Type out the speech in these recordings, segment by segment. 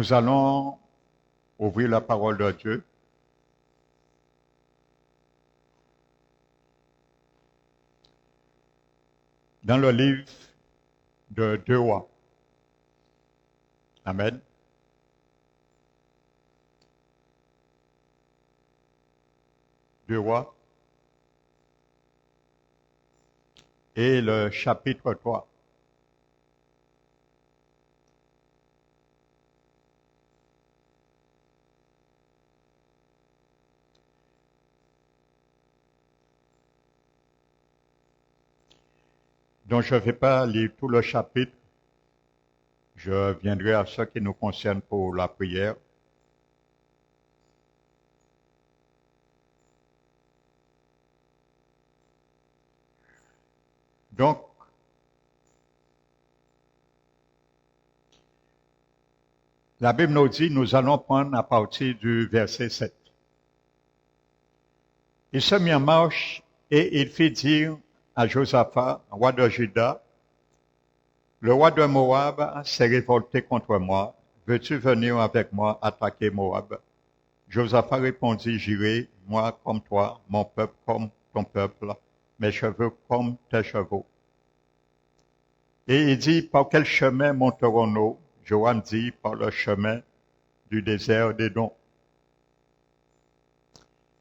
Nous allons ouvrir la parole de Dieu. Dans le livre de 2 Rois. Amen. Deux Rois. Et le chapitre 3. Donc je ne vais pas lire tout le chapitre. Je viendrai à ce qui nous concerne pour la prière. Donc, la Bible nous dit, nous allons prendre à partir du verset 7. Il se mit en marche et il fit dire à Josaphat, roi de Juda, le roi de Moab s'est révolté contre moi. Veux-tu venir avec moi attaquer Moab? Josaphat répondit, j'irai, moi comme toi, mon peuple comme ton peuple, mes chevaux comme tes chevaux. Et il dit, par quel chemin monterons-nous? Joram dit, par le chemin du désert d'Édom.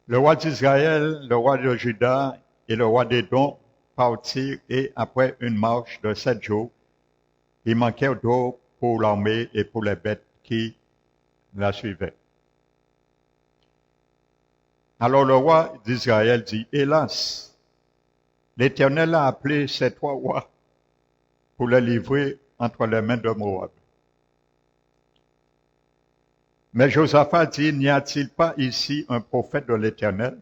Le roi d'Israël, le roi de Juda et le roi d'Édom partirent et après une marche de 7 jours, ils manquèrent d'eau pour l'armée et pour les bêtes qui la suivaient. Alors le roi d'Israël dit, hélas, l'Éternel a appelé ces 3 rois pour les livrer entre les mains de Moab. Mais Josaphat dit, n'y a-t-il pas ici un prophète de l'Éternel,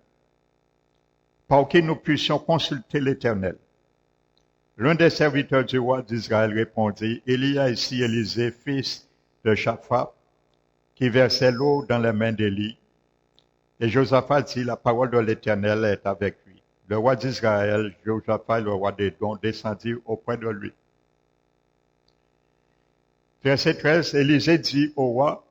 par qui nous puissions consulter l'Éternel? L'un des serviteurs du roi d'Israël répondit, il y a ici Élisée, fils de Shaphat, qui versait l'eau dans les mains d'Élie. Et Josaphat dit, la parole de l'Éternel est avec lui. Le roi d'Israël, Josaphat et le roi d'Édom descendirent auprès de lui. Verset 13, Élisée dit au roi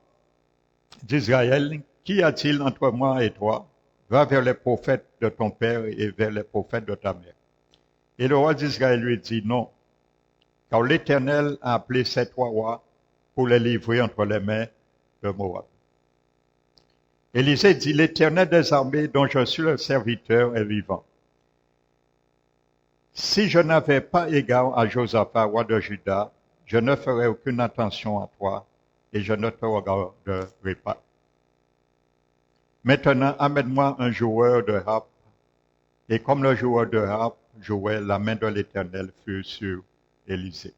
d'Israël, qu'y a-t-il entre moi et toi? Va vers les prophètes de ton père et vers les prophètes de ta mère. Et le roi d'Israël lui dit, non, car l'Éternel a appelé ces 3 rois pour les livrer entre les mains de Moab. Élisée dit, l'Éternel des armées dont je suis le serviteur est vivant. Si je n'avais pas égard à Josaphat, roi de Juda, je ne ferais aucune attention à toi et je ne te regarderai pas. Maintenant, amène-moi un joueur de harpe. Et comme le joueur de harpe jouait, la main de l'Éternel fut sur Élisée.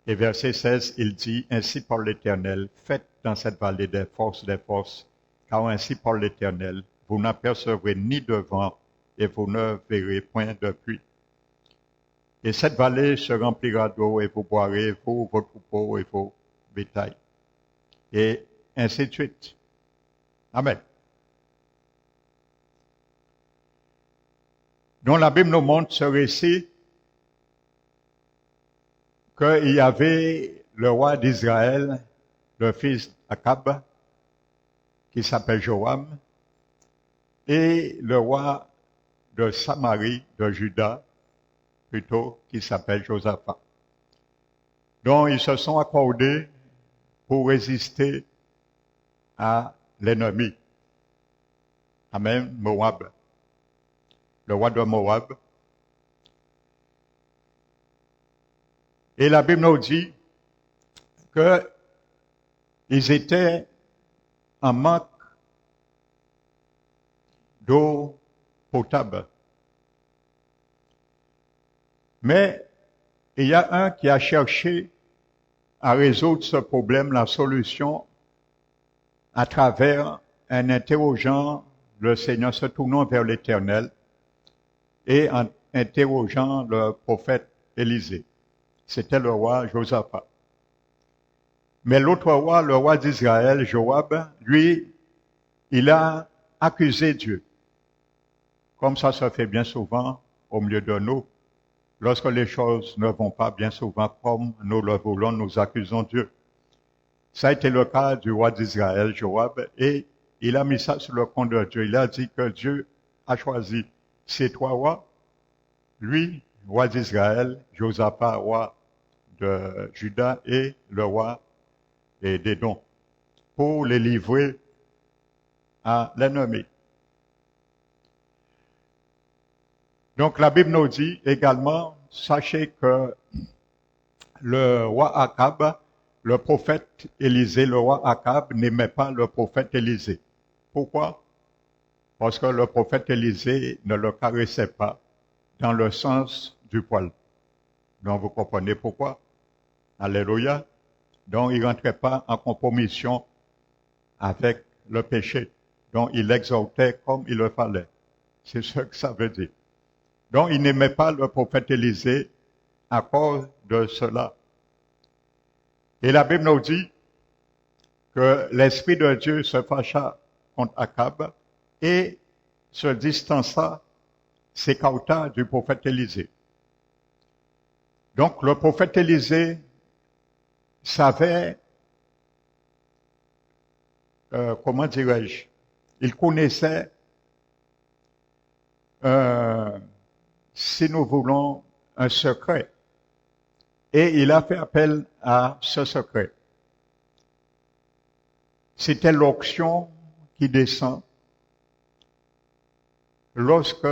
Et verset 16, il dit, ainsi par l'Éternel, faites dans cette vallée des forces, car ainsi par l'Éternel, vous n'apercevrez ni de vent et vous ne verrez point de pluie. Et cette vallée se remplira d'eau et vous boirez, vous, vos troupeaux et vos bétails. Et ainsi de suite. Amen. Donc la Bible nous montre ce récit qu'il y avait le roi d'Israël, le fils d'Akab, qui s'appelle Joram, et le roi de Samarie, de Juda, plutôt, qui s'appelle Josaphat. Donc ils se sont accordés pour résister à l'ennemi. Amen, Moab. Le roi de Moab. Et la Bible nous dit qu'ils étaient en manque d'eau potable. Mais il y a un qui a cherché à résoudre ce problème, la solution, à travers en interrogeant le Seigneur, se tournant vers l'Éternel et en interrogeant le prophète Élisée. C'était le roi Josaphat. Mais l'autre roi, le roi d'Israël, Joab, lui, il a accusé Dieu. Comme ça se fait bien souvent au milieu de nous. Lorsque les choses ne vont pas bien souvent comme nous le voulons, nous accusons Dieu. Ça a été le cas du roi d'Israël, Joab, et il a mis ça sur le compte de Dieu. Il a dit que Dieu a choisi ces trois rois, lui, roi d'Israël, Josaphat, roi de Juda, et le roi d'Édom, pour les livrer à l'ennemi. Donc la Bible nous dit également, sachez que le roi Akab, le prophète Élisée, le roi Akab n'aimait pas le prophète Élisée. Pourquoi? Parce que le prophète Élisée ne le caressait pas dans le sens du poil. Donc vous comprenez pourquoi? Alléluia. Donc il ne rentrait pas en compromission avec le péché. Donc il l'exhortait comme il le fallait. C'est ce que ça veut dire. Donc il n'aimait pas le prophète Élisée à cause de cela. Et la Bible nous dit que l'Esprit de Dieu se fâcha contre Akab et se distança, s'écarta du prophète Élisée. Donc le prophète Élisée savait, comment dirais-je, il connaissait, si nous voulons, un secret. Et il a fait appel à ce secret. C'était l'onction qui descend lorsque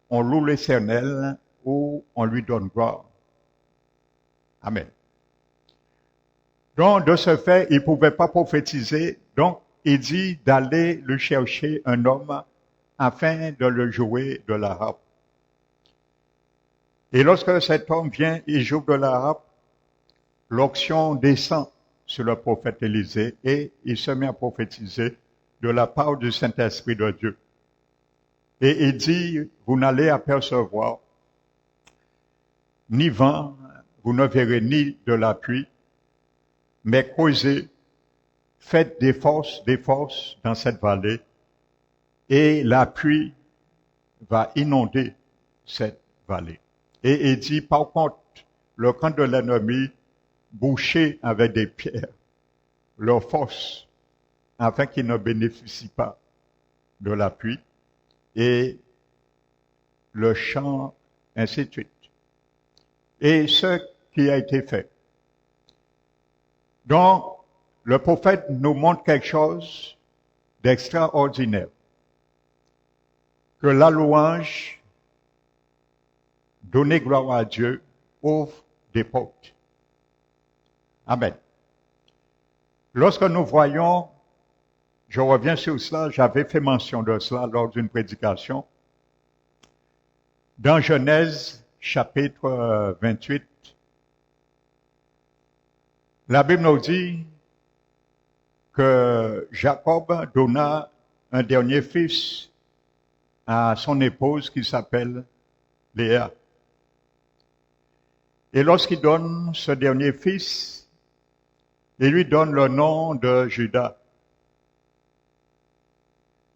on loue l'Éternel ou on lui donne gloire. Amen. Donc, de ce fait, il ne pouvait pas prophétiser. Donc, il dit d'aller lui chercher un homme afin de le jouer de la harpe. Et lorsque cet homme vient, il joue de la harpe, l'onction descend sur le prophète Élisée et il se met à prophétiser de la part du Saint-Esprit de Dieu. Et il dit, vous n'allez apercevoir ni vent, vous ne verrez ni de la pluie, mais causez, faites des forces dans cette vallée, et la pluie va inonder cette vallée. Et il dit, par contre, le camp de l'ennemi, bouché avec des pierres, leur force, afin qu'ils ne bénéficient pas de la pluie, et le champ, ainsi de suite. Et ce qui a été fait. Donc, le prophète nous montre quelque chose d'extraordinaire. Que la louange, donner gloire à Dieu, ouvre des portes. Amen. Lorsque nous voyons, je reviens sur cela, j'avais fait mention de cela lors d'une prédication, dans Genèse chapitre 28, la Bible nous dit que Jacob donna un dernier fils à son épouse qui s'appelle Léa. Et lorsqu'il donne ce dernier fils, il lui donne le nom de Judas.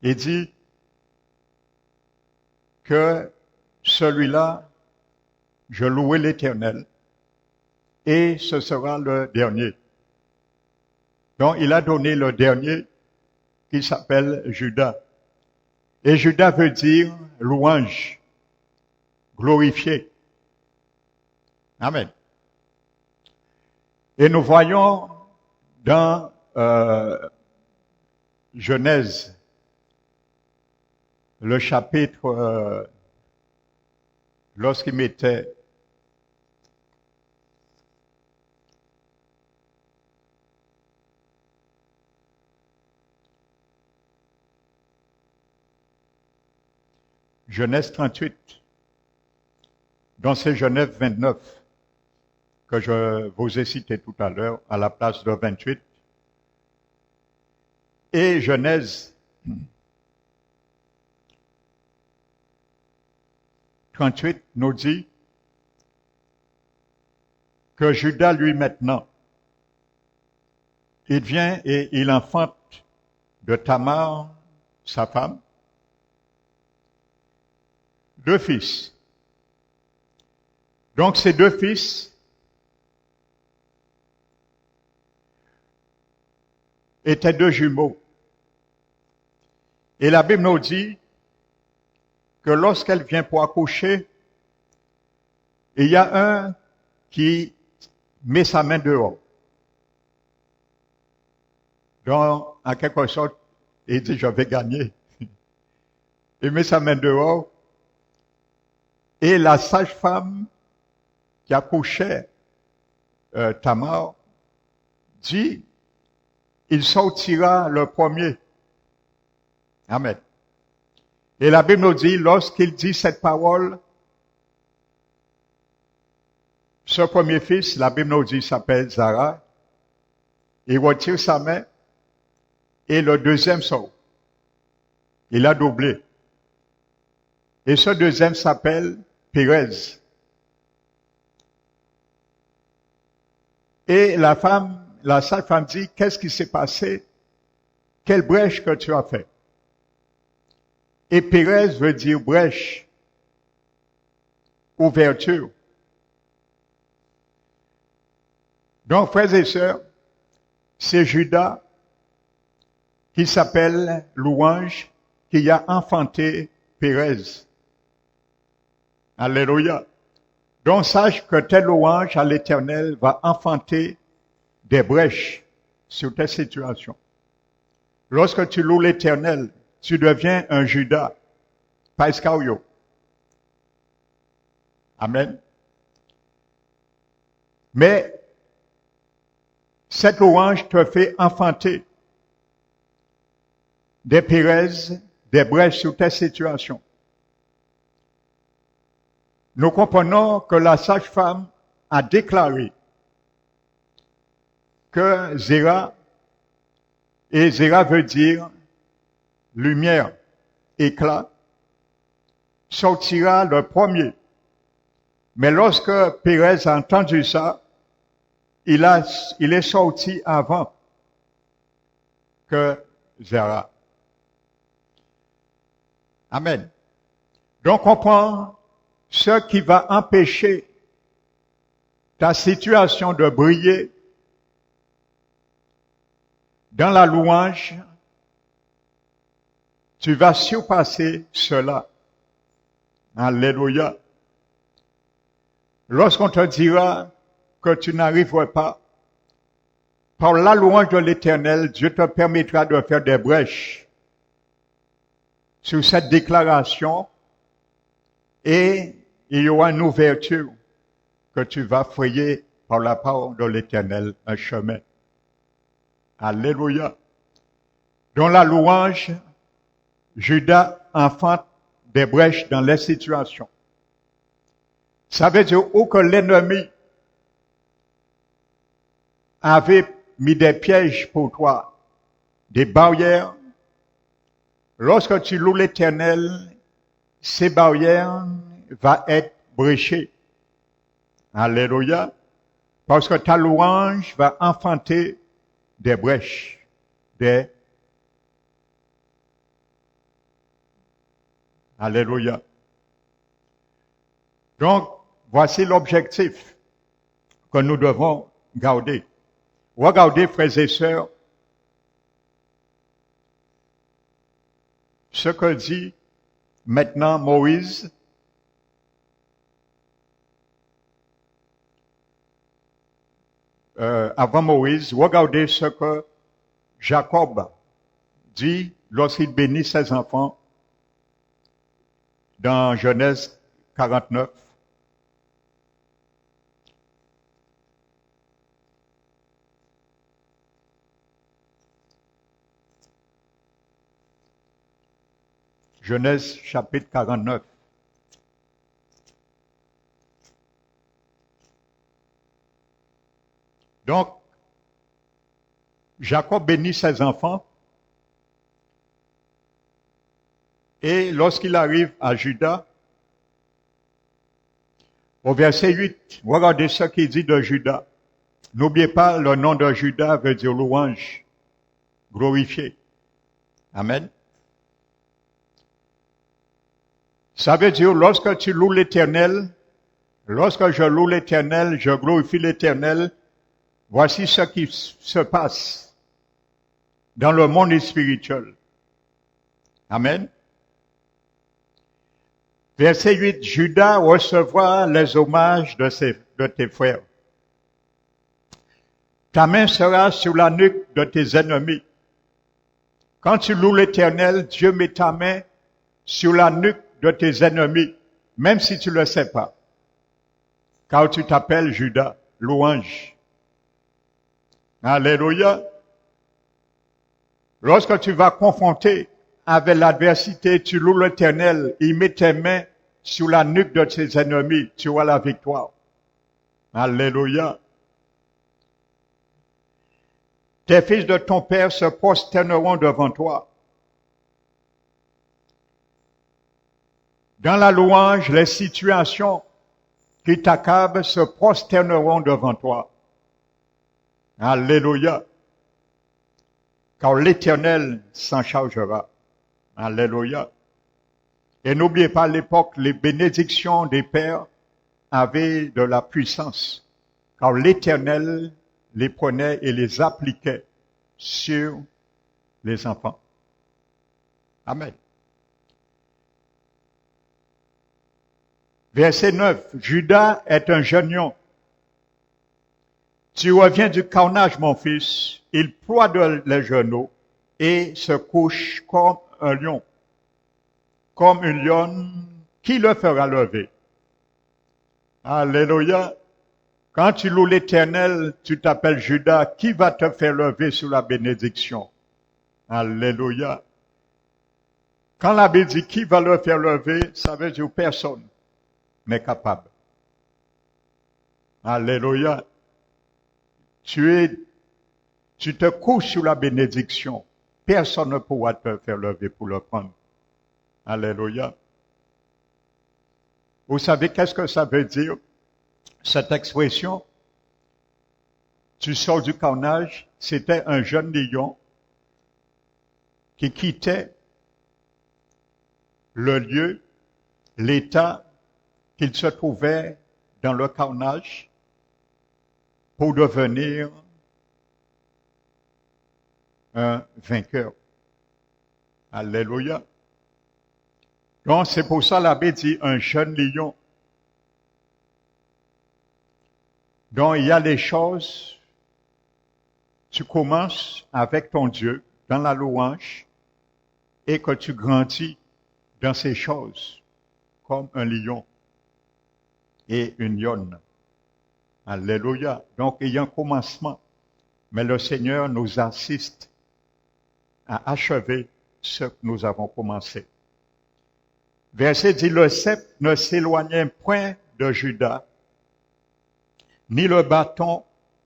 Il dit que celui-là, je louerai l'Éternel, et ce sera le dernier. Donc il a donné le dernier qui s'appelle Judas. Et Judas veut dire louange, glorifié. Amen. Et nous voyons dans Genèse, le chapitre, lorsqu'il mettait Genèse 38, dans ces Genèse 29, que je vous ai cité tout à l'heure, à la place de 28, et Genèse 38 nous dit que Judas, lui, maintenant, il vient et il enfante de Tamar, sa femme, 2 fils. Donc ces 2 fils étaient deux jumeaux. Et la Bible nous dit que lorsqu'elle vient pour accoucher, il y a un qui met sa main dehors. Donc, en quelque sorte, il dit, je vais gagner. Il met sa main dehors. Et la sage-femme qui accouchait Tamar dit, il sortira le premier. Amen. Et la Bible nous dit, lorsqu'il dit cette parole, ce premier fils, la Bible nous dit, s'appelle Zara. Il retire sa main et le deuxième sort. Il a doublé. Et ce deuxième s'appelle Pérez. Et la sage-femme dit, qu'est-ce qui s'est passé? Quelle brèche que tu as fait? Et Pérez veut dire brèche, ouverture. Donc, frères et sœurs, c'est Judas qui s'appelle Louange, qui a enfanté Pérez. Alléluia. Donc, sache que tes louanges à l'Éternel va enfanter des brèches sur tes situations. Lorsque tu loues l'Éternel, tu deviens un Judas, pas Iscario. Amen. Mais cette louange te fait enfanter des Pérez, des brèches sur tes situations. Nous comprenons que la sage-femme a déclaré que Zéra, et Zéra veut dire lumière, éclat, sortira le premier. Mais lorsque Pérez a entendu ça, il est sorti avant que Zéra. Amen. Donc on prend ce qui va empêcher ta situation de briller dans la louange. Tu vas surpasser cela. Alléluia. Lorsqu'on te dira que tu n'arriveras pas, par la louange de l'Éternel, Dieu te permettra de faire des brèches sur cette déclaration et il y aura une ouverture que tu vas frayer par la parole de l'Éternel un chemin. Alléluia. Dans la louange, Judas enfante des brèches dans les situations. Ça veut dire où que l'ennemi avait mis des pièges pour toi, des barrières. Lorsque tu loues l'Éternel, ces barrières vont être bréchées. Alléluia. Parce que ta louange va enfanter des brèches, Alléluia. Donc, voici l'objectif que nous devons garder. Regardez, frères et sœurs, ce que dit maintenant Moïse. Avant Moïse, regardez ce que Jacob dit lorsqu'il bénit ses enfants dans Genèse 49. Genèse chapitre 49. Donc, Jacob bénit ses enfants et lorsqu'il arrive à Juda, au verset 8, regardez ce qu'il dit de Juda. N'oubliez pas, le nom de Juda veut dire louange, glorifié. Amen. Ça veut dire, lorsque tu loues l'Éternel, lorsque je loue l'Éternel, je glorifie l'Éternel, voici ce qui se passe. dans le monde spirituel. Amen. Verset 8, Judas recevra les hommages de tes frères. Ta main sera sur la nuque de tes ennemis. Quand tu loues l'Éternel, Dieu met ta main sur la nuque de tes ennemis, même si tu ne le sais pas. Car tu t'appelles Judas, louange. Alléluia. Lorsque tu vas confronter avec l'adversité, tu loues l'Éternel, il met tes mains sur la nuque de tes ennemis, tu auras la victoire. Alléluia. Tes fils de ton père se prosterneront devant toi. Dans la louange, les situations qui t'accablent se prosterneront devant toi. Alléluia. Car l'Éternel s'en chargera. Alléluia. Et n'oubliez pas, à l'époque, les bénédictions des pères avaient de la puissance. Car l'Éternel les prenait et les appliquait sur les enfants. Amen. Verset 9. Judas est un jeune lion. Tu reviens du carnage, mon fils. Il ploie les genoux et se couche comme un lion. Comme une lionne, qui le fera lever? Alléluia. Quand tu loues l'Éternel, tu t'appelles Judas, qui va te faire lever sous la bénédiction? Alléluia. Quand la Bible dit qui va le faire lever, ça veut dire personne n'est capable. Alléluia. Tu te couches sous la bénédiction. Personne ne pourra te faire lever pour le prendre. Alléluia. Vous savez qu'est-ce que ça veut dire? Cette expression, tu sors du carnage, c'était un jeune lion qui quittait le lieu, l'état qu'il se trouvait dans le carnage pour devenir un vainqueur. Alléluia. Donc c'est pour ça la Bible dit un jeune lion. Donc, il y a les choses, tu commences avec ton Dieu dans la louange et que tu grandis dans ces choses comme un lion et une lionne. Alléluia. Donc, il y a un commencement, mais le Seigneur nous assiste à achever ce que nous avons commencé. Verset dit, le sceptre ne s'éloignait point de Judas, ni le bâton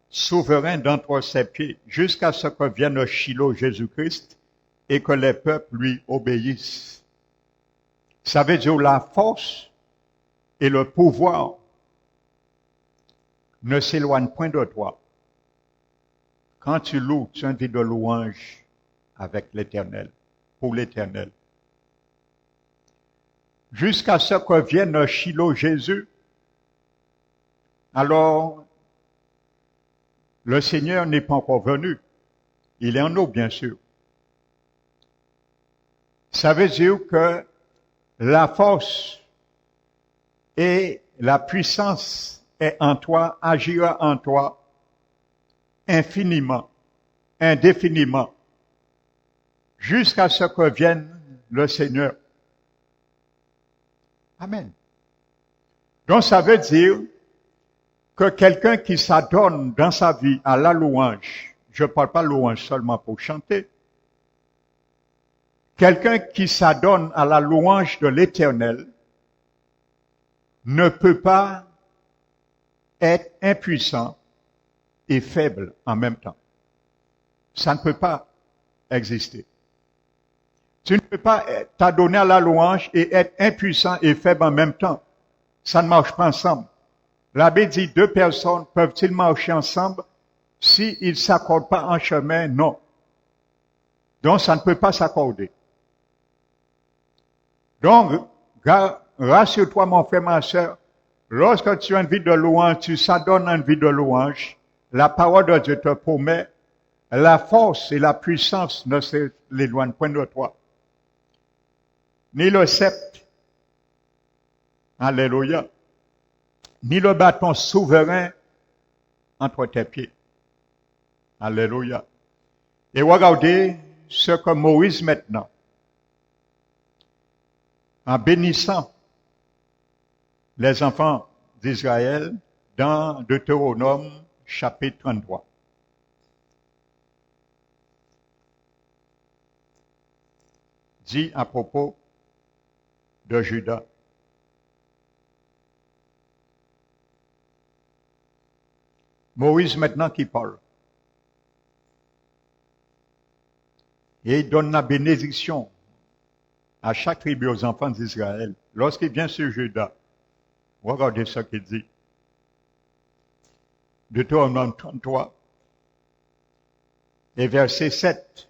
souverain d'entre ses pieds, jusqu'à ce que vienne Shiloh Jésus-Christ et que les peuples lui obéissent. Ça veut dire la force et le pouvoir ne s'éloignent point de toi. Quand tu loues, tu as une vie de louange avec l'Éternel, pour l'Éternel. Jusqu'à ce que vienne Shiloh Jésus, alors, le Seigneur n'est pas encore venu. Il est en nous, bien sûr. Ça veut dire que la force et la puissance est en toi, agira en toi infiniment, indéfiniment, jusqu'à ce que vienne le Seigneur. Amen. Donc, ça veut dire que quelqu'un qui s'adonne dans sa vie à la louange, je ne parle pas louange seulement pour chanter, quelqu'un qui s'adonne à la louange de l'Éternel ne peut pas être impuissant et faible en même temps. Ça ne peut pas exister. Tu ne peux pas t'adonner à la louange et être impuissant et faible en même temps. Ça ne marche pas ensemble. La Bible dit, deux personnes peuvent-ils marcher ensemble s'ils ne s'accordent pas en chemin? Non. Donc, ça ne peut pas s'accorder. Donc, rassure-toi, mon frère, ma soeur, lorsque tu as une vie de louange, tu s'adonnes à une vie de louange, la parole de Dieu te promet la force et la puissance ne s'éloignent point de toi. Ni le sceptre, alléluia, ni le bâton souverain entre tes pieds. Alléluia. Et regardez ce que Moïse maintenant, en bénissant les enfants d'Israël dans Deutéronome chapitre 33. Dit à propos de Judas. Moïse maintenant qui parle. Et il donne la bénédiction à chaque tribu aux enfants d'Israël. Lorsqu'il vient sur Judas, regardez ce qu'il dit. Deutéronome 33 et verset 7.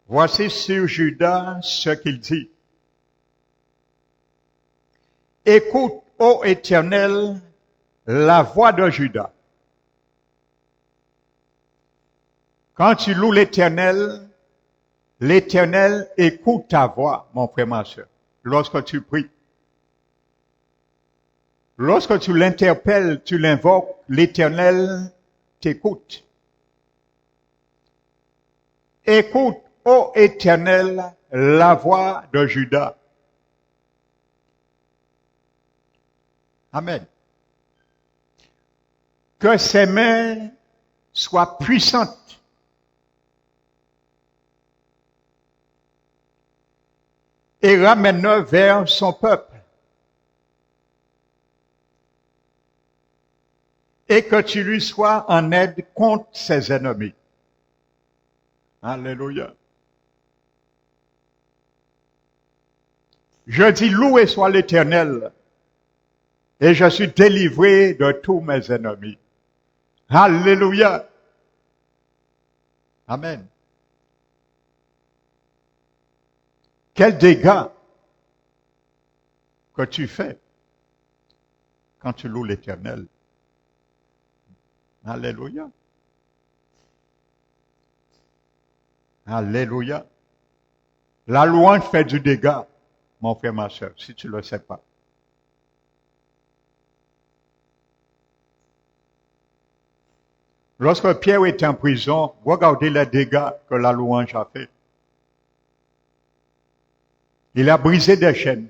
Voici sur Judas ce qu'il dit. Écoute, ô Éternel, la voix de Judas. Quand tu loues l'Éternel, l'Éternel écoute ta voix, mon frère, ma soeur, lorsque tu pries. Lorsque tu l'interpelles, tu l'invoques, l'Éternel t'écoute. Écoute, ô Éternel, la voix de Judas. Amen. Que ses mains soient puissantes. Et ramène-le vers son peuple. Et que tu lui sois en aide contre ses ennemis. Alléluia. Je dis loué soit l'Éternel, et je suis délivré de tous mes ennemis. Alléluia. Amen. Quel dégât que tu fais quand tu loues l'Éternel. Alléluia. Alléluia. La louange fait du dégât, mon frère, ma soeur, si tu ne le sais pas. Lorsque Pierre était en prison, regardez les dégâts que la louange a fait. Il a brisé des chaînes.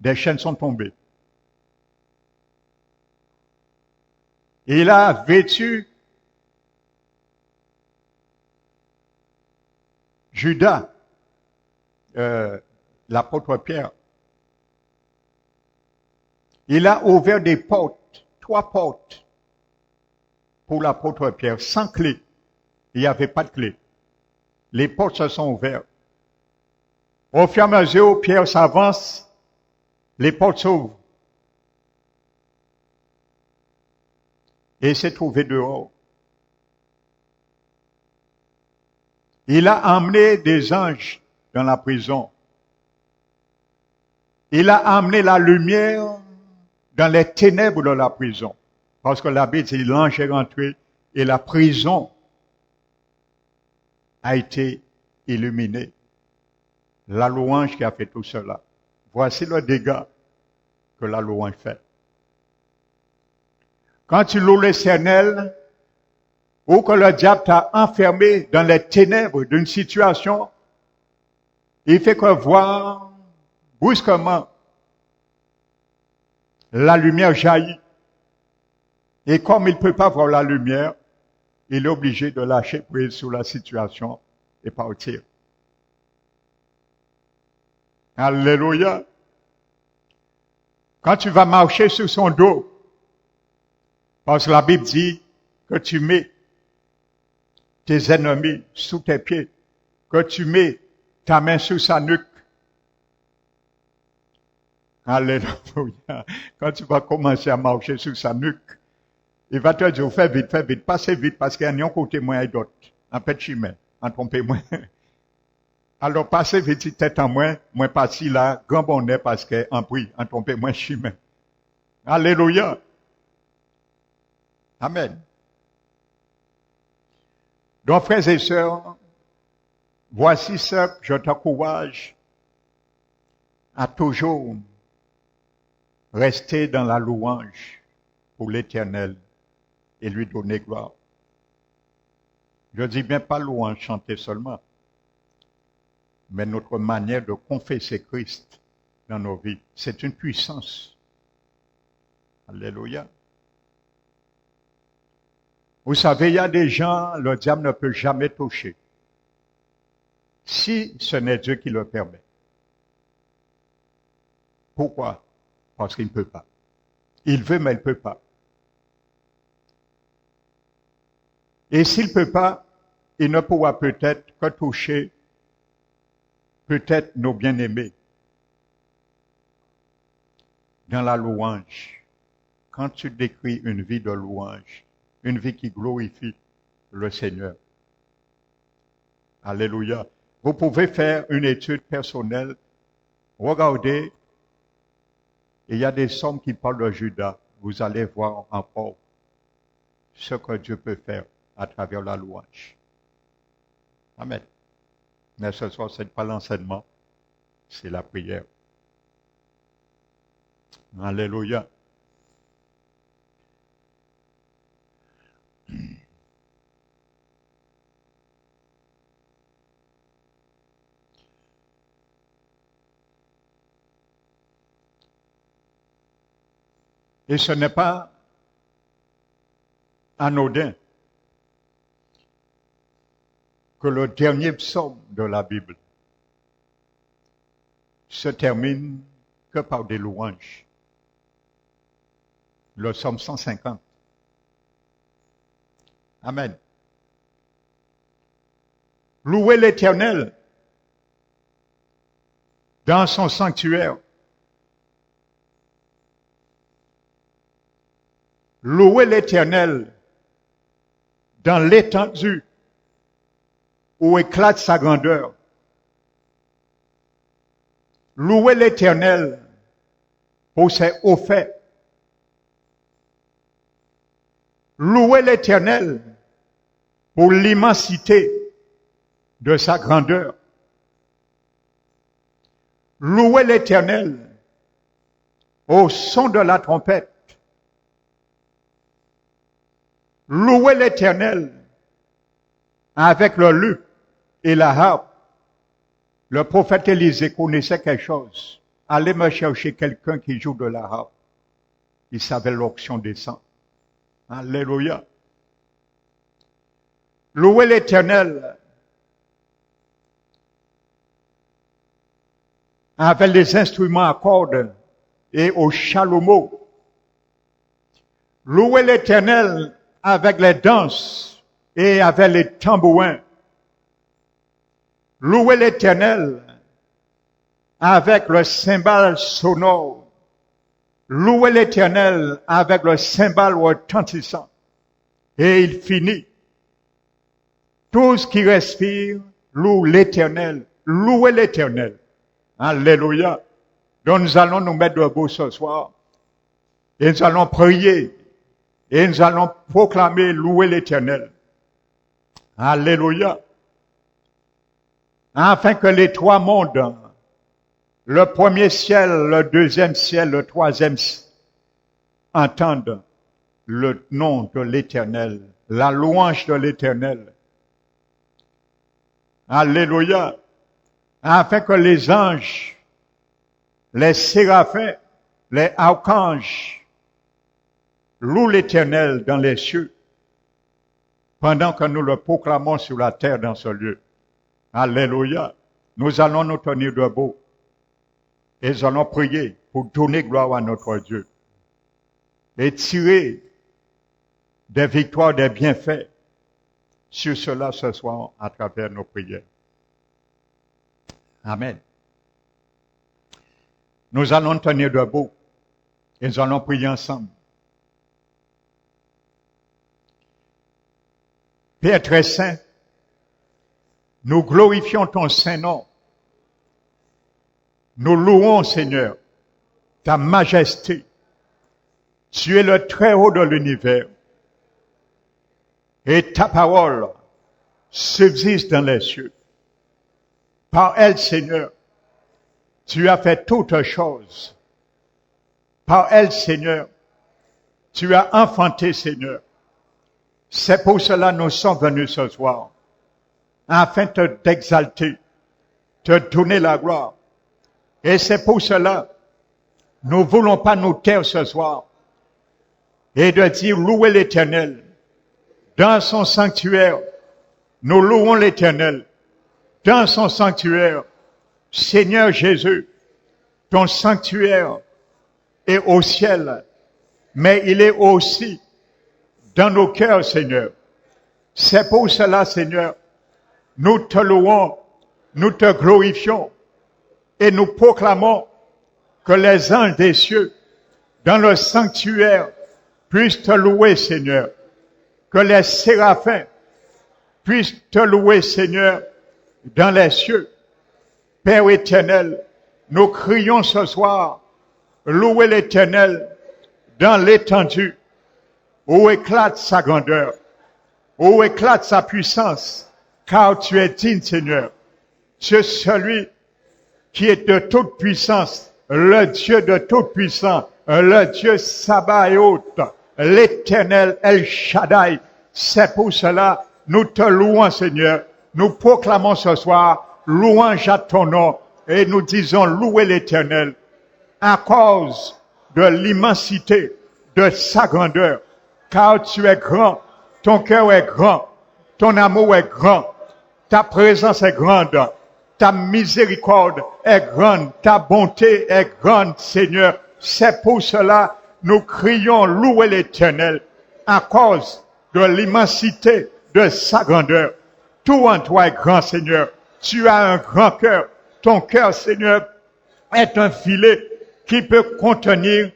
Des chaînes sont tombées. Il a vêtu Judas, l'apôtre Pierre. Il a ouvert des portes, 3 portes pour l'apôtre Pierre, sans clé. Il n'y avait pas de clé. Les portes se sont ouvertes. Au fur et à mesure où Pierre s'avance, les portes s'ouvrent. Et il s'est trouvé dehors. Il a emmené des anges dans la prison. Il a amené la lumière dans les ténèbres de la prison. Parce que la Bible dit l'ange est rentré et la prison a été illuminée. La louange qui a fait tout cela. Voici le dégât que la louange fait. Quand tu loues l'Éternel, ou que le diable t'a enfermé dans les ténèbres d'une situation, il fait que voir brusquement la lumière jaillit. Et comme il ne peut pas voir la lumière, il est obligé de lâcher prise sur la situation et partir. Alléluia. Quand tu vas marcher sur son dos, parce que la Bible dit que tu mets tes ennemis sous tes pieds, que tu mets ta main sous sa nuque. Alléluia. Quand tu vas commencer à marcher sur sa nuque, il va te dire, fais vite, passez vite, parce qu'il y a un côté moins et d'autres. En fait, chemin, en trompé moins. Alors, passez vite, tête en moins parti là, grand bonnet, parce qu'en prie, en trompé moins chemin. Alléluia. Amen. Donc, frères et sœurs, voici ce que je t'encourage à toujours rester dans la louange pour l'Éternel et lui donner gloire. Je dis bien pas louange chanter seulement, mais notre manière de confesser Christ dans nos vies, c'est une puissance. Alléluia. Vous savez, il y a des gens, le diable ne peut jamais toucher, si ce n'est Dieu qui le permet. Pourquoi? Parce qu'il ne peut pas. Il veut, mais il ne peut pas. Et s'il ne peut pas, il ne pourra peut-être que toucher peut-être nos bien-aimés dans la louange. Quand tu décris une vie de louange, une vie qui glorifie le Seigneur. Alléluia. Vous pouvez faire une étude personnelle. Regardez, il y a des sommes qui parlent de Judas. Vous allez voir encore ce que Dieu peut faire à travers la louange. Amen. Mais ce soir, ce n'est pas l'enseignement, c'est la prière. Alléluia. Et ce n'est pas anodin que le dernier psaume de la Bible se termine que par des louanges. Le psaume 150. Amen. Louez l'Éternel dans son sanctuaire. Louez l'Éternel dans l'étendue où éclate sa grandeur. Louez l'Éternel pour ses hauts faits. Louez l'Éternel pour l'immensité de sa grandeur. Louez l'Éternel au son de la trompette. Louez l'Éternel avec le luth et la harpe. Le prophète Élisée connaissait quelque chose. Allez me chercher quelqu'un qui joue de la harpe. Il savait l'onction des sangs. Alléluia. Louez l'Éternel avec les instruments à cordes et au chalumeau. Louez l'Éternel avec les danses et avec les tambourins. Louez l'Éternel avec le cymbale sonore. Louez l'Éternel avec le cymbale retentissant. Et il finit. Tout ce qui respire, loue l'Éternel. Louez l'Éternel. Alléluia. Donc nous allons nous mettre debout ce soir. Et nous allons prier. Et nous allons proclamer, louer l'Éternel. Alléluia. Afin que les trois mondes, le premier ciel, le deuxième ciel, le troisième entendent le nom de l'Éternel, la louange de l'Éternel. Alléluia. Afin que les anges, les séraphins, les archanges louent l'Éternel dans les cieux, pendant que nous le proclamons sur la terre dans ce lieu. Alléluia. Nous allons nous tenir debout et nous allons prier pour donner gloire à notre Dieu et tirer des victoires, des bienfaits sur cela ce soir à travers nos prières. Amen. Nous allons nous tenir debout et nous allons prier ensemble. Père très saint, nous glorifions ton saint nom. Nous louons, Seigneur, ta majesté. Tu es le très haut de l'univers. Et ta parole subsiste dans les cieux. Par elle, Seigneur, tu as fait toutes choses. Par elle, Seigneur, tu as enfanté, Seigneur. C'est pour cela que nous sommes venus ce soir, afin de t'exalter, te donner la gloire. Et c'est pour cela que nous ne voulons pas nous taire ce soir et de dire louer l'Éternel. Dans son sanctuaire, nous louons l'Éternel. Dans son sanctuaire, Seigneur Jésus, ton sanctuaire est au ciel, mais il est aussi dans nos cœurs, Seigneur. C'est pour cela, Seigneur, nous te louons, nous te glorifions et nous proclamons que les anges des cieux, dans le sanctuaire, puissent te louer, Seigneur. Que les séraphins puissent te louer, Seigneur, dans les cieux. Père éternel, nous crions ce soir, louer l'Éternel dans l'étendue, où éclate sa grandeur, où éclate sa puissance, car tu es digne, Seigneur. Tu es celui qui est de toute puissance, le Dieu de toute puissance, le Dieu Sabaoth, l'Éternel El Shaddai. C'est pour cela, nous te louons, Seigneur. Nous proclamons ce soir, louange à ton nom, et nous disons, louez l'Éternel, à cause de l'immensité de sa grandeur, car tu es grand, ton cœur est grand, ton amour est grand, ta présence est grande, ta miséricorde est grande, ta bonté est grande, Seigneur. C'est pour cela, nous crions, louez l'Éternel, à cause de l'immensité de sa grandeur. Tout en toi est grand, Seigneur. Tu as un grand cœur. Ton cœur, Seigneur, est un filet qui peut contenir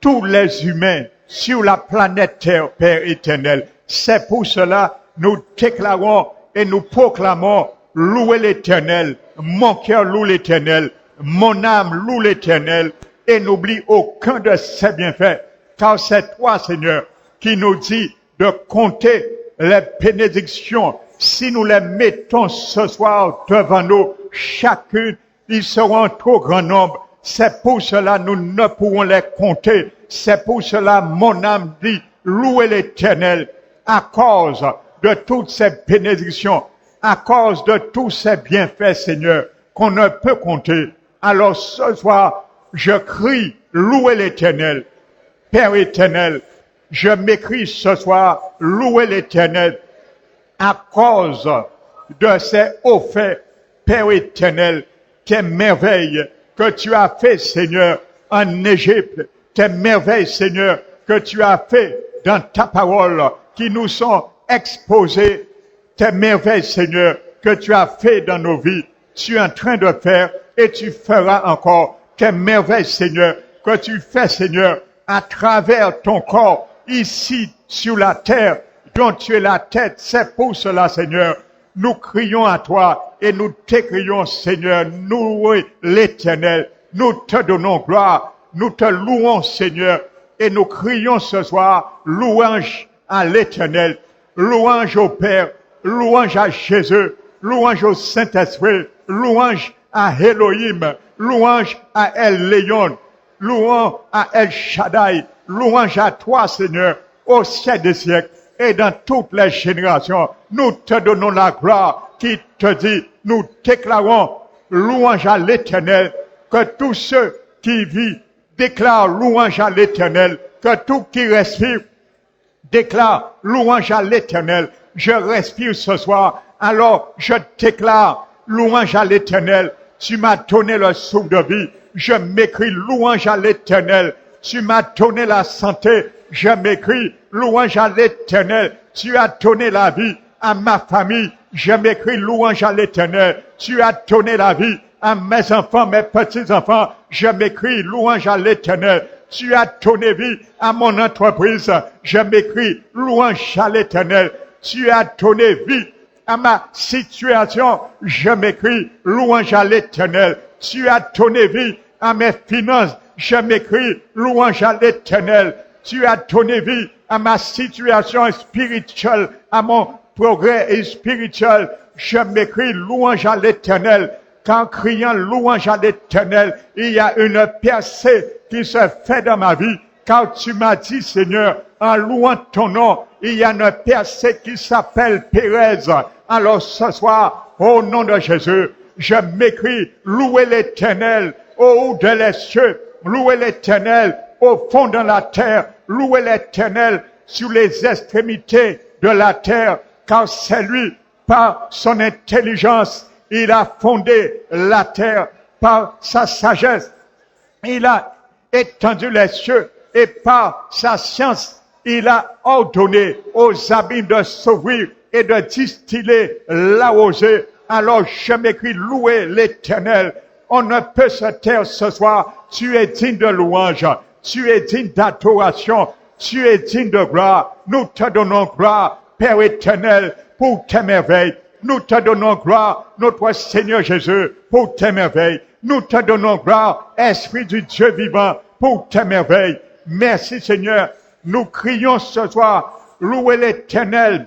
tous les humains sur la planète Terre, Père éternel. C'est pour cela, nous déclarons et nous proclamons, louez l'Éternel. Mon cœur loue l'Éternel. Mon âme loue l'Éternel. Et n'oublie aucun de ses bienfaits. Car c'est toi, Seigneur, qui nous dit de compter les bénédictions. Si nous les mettons ce soir devant nous, chacune, ils seront trop grand nombre. C'est pour cela nous ne pourrons les compter. C'est pour cela mon âme dit, louez l'Éternel à cause de toutes ces bénédictions, à cause de tous ces bienfaits, Seigneur, qu'on ne peut compter. Alors ce soir, je crie, louez l'Éternel. Père éternel, je m'écris ce soir, louez l'Éternel à cause de ces hauts faits, Père éternel, tes merveilles que tu as fait, Seigneur, en Égypte, tes merveilles, Seigneur, que tu as fait dans ta parole, qui nous sont exposées, tes merveilles, Seigneur, que tu as fait dans nos vies, tu es en train de faire et tu feras encore tes merveilles, Seigneur, que tu fais, Seigneur, à travers ton corps, ici sur la terre, dont tu es la tête. C'est pour cela, Seigneur, nous crions à toi et nous t'écrions, Seigneur, nous louons l'Éternel, nous te donnons gloire, nous te louons, Seigneur, et nous crions ce soir, louange à l'Éternel, louange au Père, louange à Jésus, louange au Saint-Esprit, louange à Elohim, louange à El Léon, louange à El Shaddai, louange à toi, Seigneur, au siècle des siècles et dans toutes les générations. Nous te donnons la gloire qui te dit, nous déclarons louange à l'Éternel, que tous ceux qui vivent déclarent louange à l'Éternel, que tout qui respire déclare louange à l'Éternel. Je respire ce soir, alors je déclare louange à l'Éternel. Tu m'as donné le souffle de vie, je m'écris louange à l'Éternel. Tu m'as donné la santé, je m'écris louange à l'Éternel. Tu as donné la vie à ma famille, je m'écris louange à l'Éternel. Tu as donné la vie à mes enfants, mes petits-enfants, je m'écris louange à l'Éternel. Tu as donné vie à mon entreprise, je m'écris louange à l'Éternel. Tu as donné vie à ma situation, je m'écris louange à l'Éternel. Tu as donné vie à mes finances, je m'écris louange à l'Éternel. Tu as donné vie à ma situation spirituelle, à mon progrès spirituel, je m'écris louange à l'Éternel. Qu'en criant louange à l'Éternel, il y a une percée qui se fait dans ma vie. Car tu m'as dit, Seigneur, en louant ton nom, il y a une percée qui s'appelle Pérez. Alors ce soir, au nom de Jésus, je m'écris louer l'Éternel au haut des cieux, louer l'Éternel au fond de la terre, louer l'Éternel sur les extrémités de la terre, car c'est lui, par son intelligence, il a fondé la terre, par sa sagesse, il a étendu les cieux, et par sa science, il a ordonné aux abîmes de s'ouvrir et de distiller la rosée. Alors je m'écris louer l'Éternel. On ne peut se taire ce soir. Tu es digne de louange. Tu es digne d'adoration. Tu es digne de gloire. Nous te donnons gloire, Père éternel, pour tes merveilles. Nous te donnons gloire, notre Seigneur Jésus, pour tes merveilles. Nous te donnons gloire, Esprit du Dieu vivant, pour tes merveilles. Merci Seigneur. Nous crions ce soir, louez l'Éternel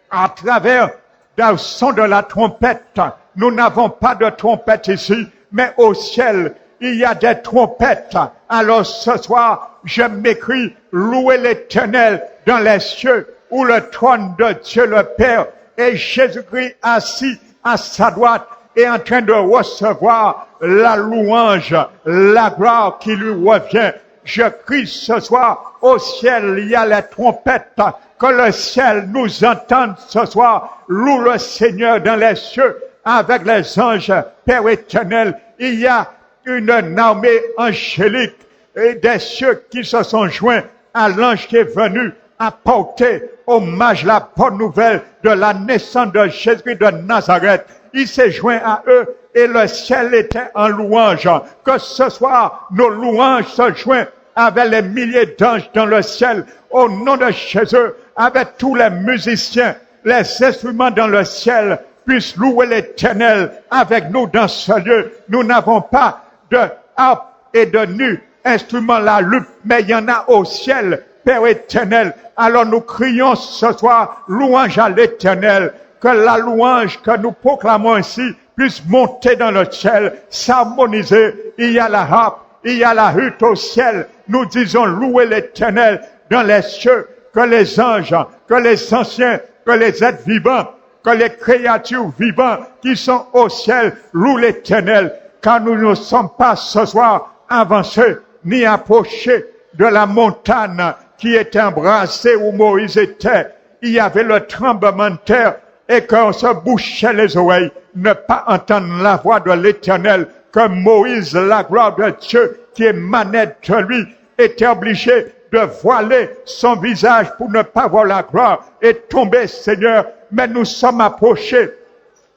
à travers le son de la trompette. Nous n'avons pas de trompette ici, mais au ciel, il y a des trompettes. Alors ce soir, je m'écris, louez l'Éternel dans les cieux, où le trône de Dieu le Père et Jésus-Christ assis à sa droite est en train de recevoir la louange, la gloire qui lui revient. Je crie ce soir, au ciel, il y a les trompettes, que le ciel nous entende ce soir. Loue le Seigneur dans les cieux, avec les anges, Père éternel. Il y a une armée angélique et des cieux qui se sont joints à l'ange qui est venu apporter hommage, la bonne nouvelle de la naissance de Jésus de Nazareth. Il s'est joint à eux et le ciel était en louange. Que ce soir, nos louanges se joignent avec les milliers d'anges dans le ciel, au nom de Jésus, avec tous les musiciens, les instruments dans le ciel, puissent louer l'Éternel avec nous dans ce lieu. Nous n'avons pas de harpe et de nu, instrument la lutte, mais il y en a au ciel, Père éternel. Alors nous crions ce soir, louange à l'Éternel, que la louange que nous proclamons ici puisse monter dans le ciel, s'harmoniser. Il y a la harpe, il y a la hutte au ciel. Nous disons louer l'Éternel dans les cieux, que les anges, que les anciens, que les êtres vivants, que les créatures vivantes qui sont au ciel louent l'Éternel, car nous ne sommes pas ce soir avancés ni approchés de la montagne qui était embrasée où Moïse était. Il y avait le tremblement de terre et qu'on se bouchait les oreilles, ne pas entendre la voix de l'Éternel, que Moïse, la gloire de Dieu qui émanait de lui, était obligé de voiler son visage pour ne pas voir la gloire et tomber, Seigneur. Mais nous sommes approchés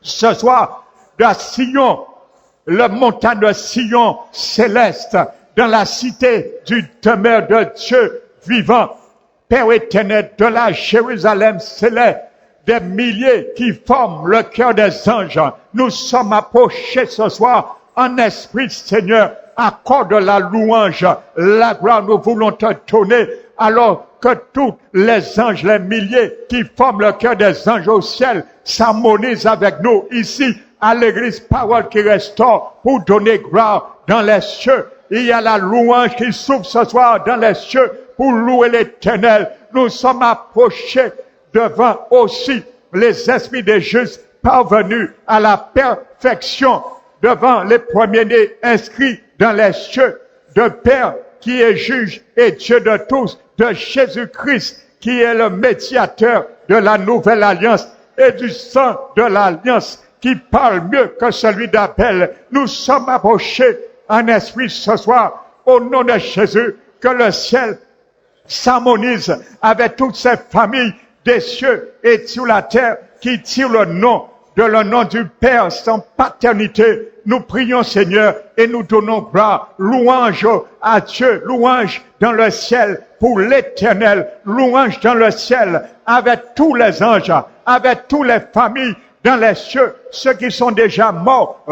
ce soir de Sion, le montagne de Sion céleste, dans la cité du demeure de Dieu vivant. Père éternel, de la Jérusalem céleste, des milliers qui forment le cœur des anges. Nous sommes approchés ce soir en esprit, Seigneur. Accorde la louange, la gloire, nous voulons te donner, alors que tous les anges, les milliers qui forment le cœur des anges au ciel, s'harmonisent avec nous ici à l'église Parole qui restaure pour donner gloire dans les cieux. Il y a la louange qui s'ouvre ce soir dans les cieux pour louer l'Éternel. Nous sommes approchés devant aussi les esprits des justes parvenus à la perfection, devant les premiers-nés inscrits dans les cieux, de Père qui est juge et Dieu de tous, de Jésus-Christ qui est le médiateur de la nouvelle alliance et du sang de l'alliance qui parle mieux que celui d'Abel. Nous sommes approchés en esprit ce soir, au nom de Jésus, que le ciel s'harmonise avec toutes ces familles des cieux et sur la terre qui tirent le nom du Père sans paternité. Nous prions, Seigneur, et nous donnons gloire, louange à Dieu, louange dans le ciel pour l'Éternel, louange dans le ciel avec tous les anges, avec toutes les familles dans les cieux, ceux qui sont déjà morts,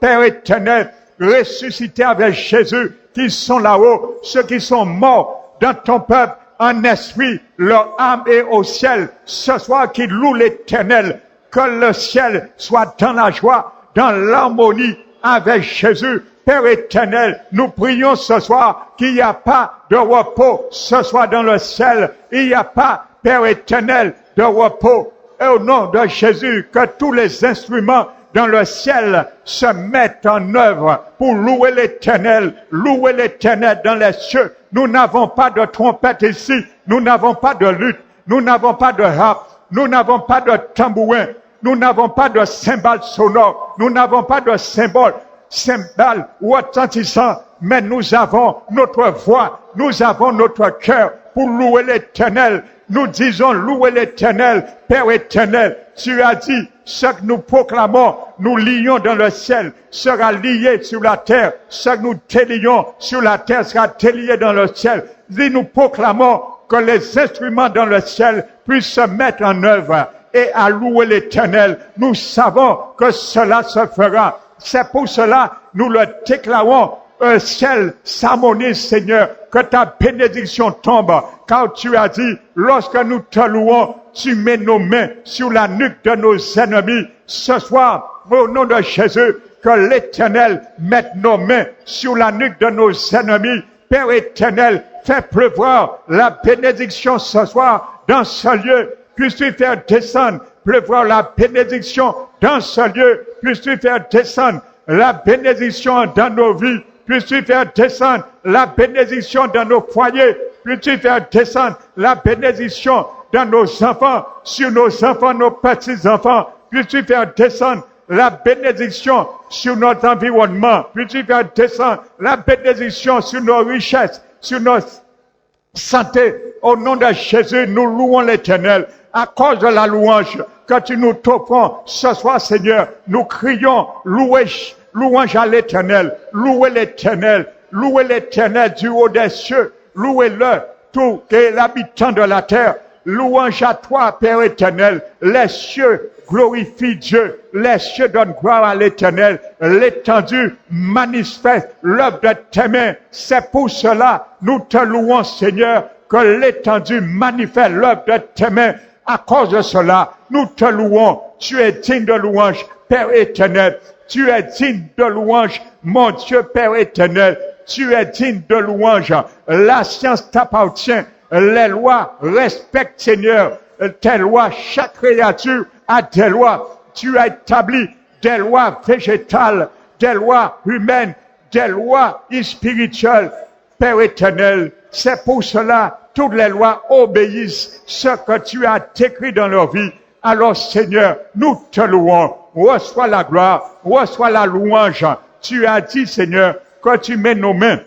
Père éternel, ressuscités avec Jésus, qui sont là-haut, ceux qui sont morts dans ton peuple, en esprit, leur âme est au ciel. Ce soir, qu'ils louent l'Éternel. Que le ciel soit dans la joie, dans l'harmonie avec Jésus. Père éternel, nous prions ce soir qu'il n'y a pas de repos ce soir dans le ciel. Il n'y a pas, Père éternel, de repos. Et au nom de Jésus, que tous les instruments dans le ciel se mettent en œuvre pour louer l'Éternel dans les cieux. Nous n'avons pas de trompette ici, nous n'avons pas de lutte, nous n'avons pas de harpe, nous n'avons pas de tambourin, nous n'avons pas de cymbales sonores, nous n'avons pas de cymbales retentissants, mais nous avons notre voix, nous avons notre cœur pour louer l'Éternel. Nous disons louer l'Éternel, Père éternel. Tu as dit, ce que nous proclamons, nous lions dans le ciel, sera lié sur la terre. Ce que nous délions sur la terre sera délié dans le ciel. Et nous proclamons que les instruments dans le ciel puissent se mettre en œuvre et à louer l'Éternel. Nous savons que cela se fera. C'est pour cela nous le déclarons. Un ciel s'harmonise, Seigneur, que ta bénédiction tombe, car tu as dit, lorsque nous te louons, tu mets nos mains sur la nuque de nos ennemis. Ce soir, au nom de Jésus, que l'Éternel mette nos mains sur la nuque de nos ennemis. Père éternel, fais pleuvoir la bénédiction ce soir dans ce lieu. Puisses-tu faire descendre, pleuvoir la bénédiction dans ce lieu. Puisses-tu faire descendre la bénédiction dans nos vies. Puisses-tu faire descendre la bénédiction dans nos foyers. Puisses-tu faire descendre la bénédiction dans nos enfants, sur nos enfants, nos petits-enfants. Puisses-tu faire descendre la bénédiction sur notre environnement. Puisses-tu faire descendre la bénédiction sur nos richesses, sur notre santé. Au nom de Jésus, nous louons l'Éternel. À cause de la louange que tu nous t'offres ce soir, Seigneur, nous crions louange à l'Éternel, louez l'Éternel du haut des cieux, louez-le, tout l'habitant de la terre, louange à toi, Père éternel, les cieux glorifient Dieu, les cieux donnent gloire à l'Éternel, l'étendue manifeste l'œuvre de tes mains, c'est pour cela, nous te louons, Seigneur, que l'étendue manifeste l'œuvre de tes mains. À cause de cela, nous te louons, tu es digne de louange, Père éternel. Tu es digne de louange, mon Dieu Père éternel. Tu es digne de louange. La science t'appartient. Les lois respectent, Seigneur, tes lois. Chaque créature a des lois. Tu as établi des lois végétales, des lois humaines, des lois spirituelles. Père éternel, c'est pour cela toutes les lois obéissent ce que tu as écrit dans leur vie. Alors Seigneur, nous te louons. Reçois la gloire, reçois la louange. Tu as dit, Seigneur, que tu mets nos mains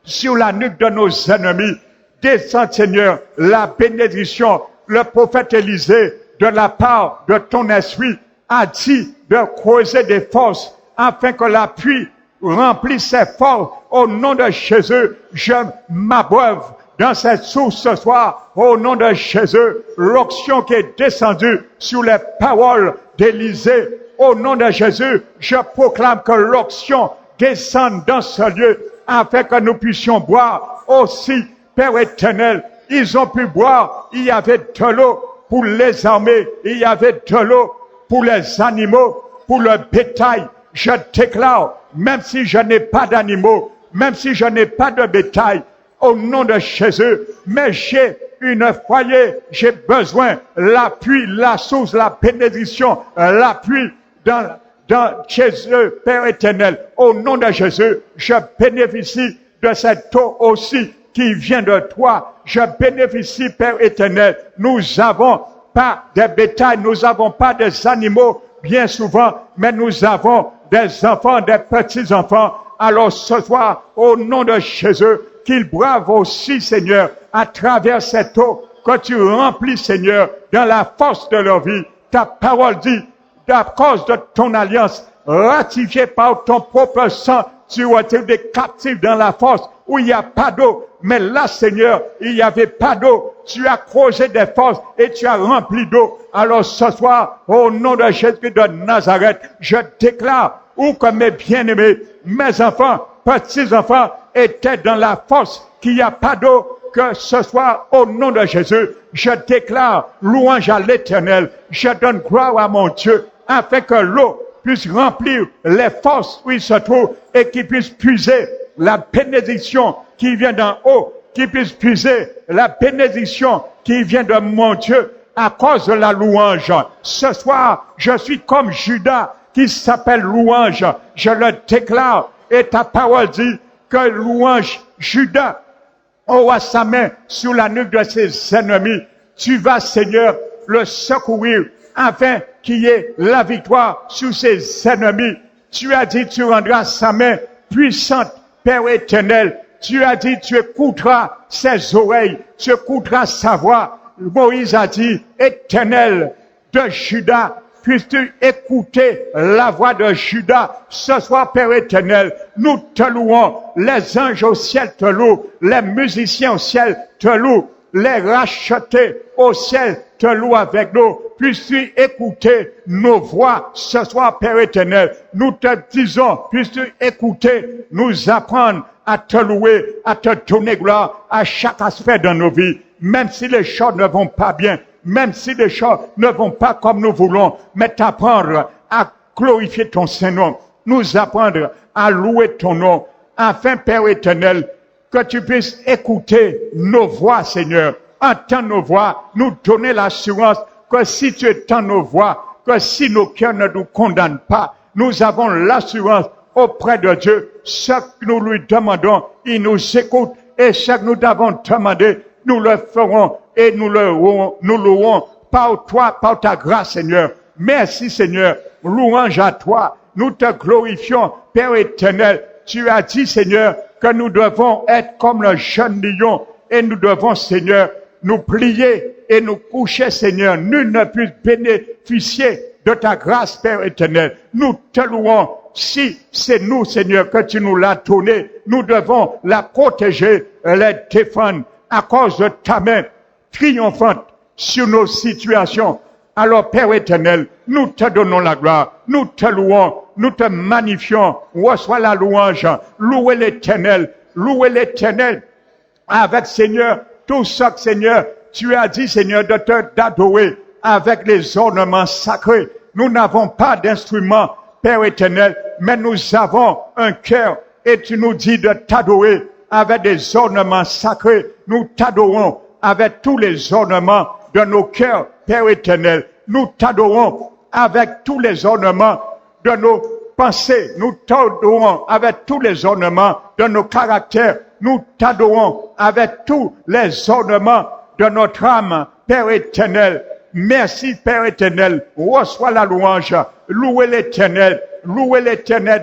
sur la nuque de nos ennemis. Descends, Seigneur, la bénédiction. Le prophète Élisée, de la part de ton esprit, a dit de creuser des forces afin que la pluie remplisse ses forces. Au nom de Jésus, je m'abreuve dans cette source ce soir, au nom de Jésus, l'onction qui est descendue sur les paroles d'Élisée, au nom de Jésus, je proclame que l'onction descende dans ce lieu, afin que nous puissions boire aussi, Père éternel, ils ont pu boire, il y avait de l'eau pour les armées, il y avait de l'eau pour les animaux, pour le bétail. Je déclare, même si je n'ai pas d'animaux, même si je n'ai pas de bétail, au nom de Jésus, mais j'ai une foyer, j'ai besoin l'appui, la source, la bénédiction, l'appui dans Jésus, Père éternel. Au nom de Jésus, je bénéficie de cette eau aussi qui vient de toi. Je bénéficie, Père éternel. Nous n'avons pas de bétail, nous n'avons pas des animaux bien souvent, mais nous avons des enfants, des petits-enfants. Alors ce soir, au nom de Jésus, qu'ils boivent aussi, Seigneur, à travers cette eau que tu remplis, Seigneur, dans la force de leur vie. Ta parole dit, à cause de ton alliance, ratifiée par ton propre sang, tu retires des captifs dans la force où il n'y a pas d'eau. Mais là, Seigneur, il n'y avait pas d'eau. Tu as creusé des forces et tu as rempli d'eau. Alors ce soir, au nom de Jésus de Nazareth, je déclare où que mes bien-aimés, mes enfants, petits-enfants, étaient dans la force, qu'il n'y a pas d'eau, que ce soir, au nom de Jésus, je déclare louange à l'Éternel. Je donne gloire à mon Dieu, afin que l'eau puisse remplir les forces où il se trouve et qu'il puisse puiser la bénédiction qui vient d'en haut, qui puisse puiser la bénédiction qui vient de mon Dieu à cause de la louange. Ce soir, je suis comme Judas qui s'appelle louange. Je le déclare et ta parole dit que louange, Judas aura sa main sur la nuque de ses ennemis. Tu vas, Seigneur, le secourir afin qu'il y ait la victoire sur ses ennemis. Tu as dit, tu rendras sa main puissante, Père éternel. Tu as dit, tu écouteras ses oreilles, tu écouteras sa voix. Moïse a dit, Éternel de Judas, puisses-tu écouter la voix de Judas ce soir, Père éternel. Nous te louons, les anges au ciel te louent, les musiciens au ciel te louent, les rachetés au ciel te louent avec nous. Puisses-tu écouter nos voix ce soir, Père éternel. Nous te disons, puisses-tu écouter, nous apprendre à te louer, à te donner gloire à chaque aspect de nos vies. Même si les choses ne vont pas bien, même si les choses ne vont pas comme nous voulons, mais t'apprendre à glorifier ton Saint-Nom, nous apprendre à louer ton nom, afin, Père éternel, que tu puisses écouter nos voix, Seigneur, entendre nos voix, nous donner l'assurance que si tu entends nos voix, que si nos cœurs ne nous condamnent pas, nous avons l'assurance auprès de Dieu. Ce que nous lui demandons, il nous écoute, et ce que nous avons demandé, nous le ferons et nous louerons par toi, par ta grâce, Seigneur. Merci, Seigneur. Louange à toi. Nous te glorifions, Père éternel. Tu as dit, Seigneur, que nous devons être comme le jeune lion et nous devons, Seigneur, nous plier et nous coucher, Seigneur. Nul ne puisse bénéficier de ta grâce, Père éternel. Nous te louons. Si c'est nous, Seigneur, que tu nous l'as donné, nous devons la protéger, la défendre à cause de ta main triomphante sur nos situations. Alors, Père éternel, nous te donnons la gloire, nous te louons, nous te magnifions. Reçois la louange, louez l'éternel avec, Seigneur, tout ça, Seigneur, tu as dit, Seigneur, d'adorer avec les ornements sacrés. Nous n'avons pas d'instrument, Père éternel, mais nous avons un cœur et tu nous dis de t'adorer avec des ornements sacrés. Nous t'adorons avec tous les ornements de nos cœurs, Père éternel. Nous t'adorons avec tous les ornements de nos pensées. Nous t'adorons avec tous les ornements de nos caractères. Nous t'adorons avec tous les ornements de notre âme, Père éternel. Merci, Père éternel. Reçois la louange. Louez l'éternel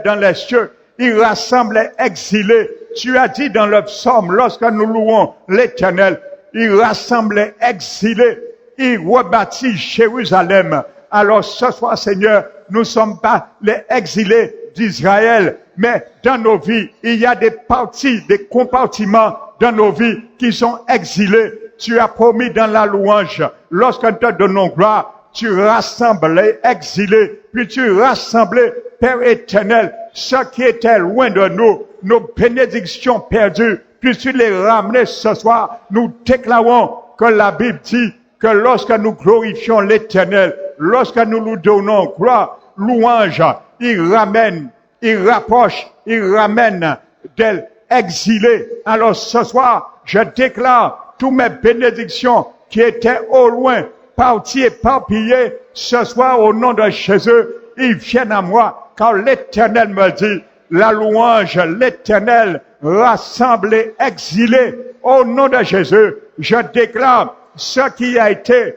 dans les cieux. Il rassemble les exilés. Tu as dit dans le psaume, lorsque nous louons l'éternel, il rassemble les exilés. Il rebâtit Jérusalem. Alors ce soir, Seigneur, nous ne sommes pas les exilés d'Israël, mais dans nos vies, il y a des parties, des compartiments dans nos vies qui sont exilés. Tu as promis dans la louange, lorsque nous te donnons gloire, tu rassembles les exilés, puis tu rassembles, Père éternel, ceux qui étaient loin de nous, nos bénédictions perdues, puis tu les ramener ce soir. Nous déclarons que la Bible dit que lorsque nous glorifions l'éternel, lorsque nous nous donnons gloire, louange, il ramène, il rapproche, il ramène des exilés. Alors ce soir, je déclare toutes mes bénédictions qui étaient au loin, parties éparpillées, ce soir au nom de Jésus, ils viennent à moi, car l'Éternel me dit, la louange, l'Éternel rassemble les exilés. Au nom de Jésus, je déclare ce qui a été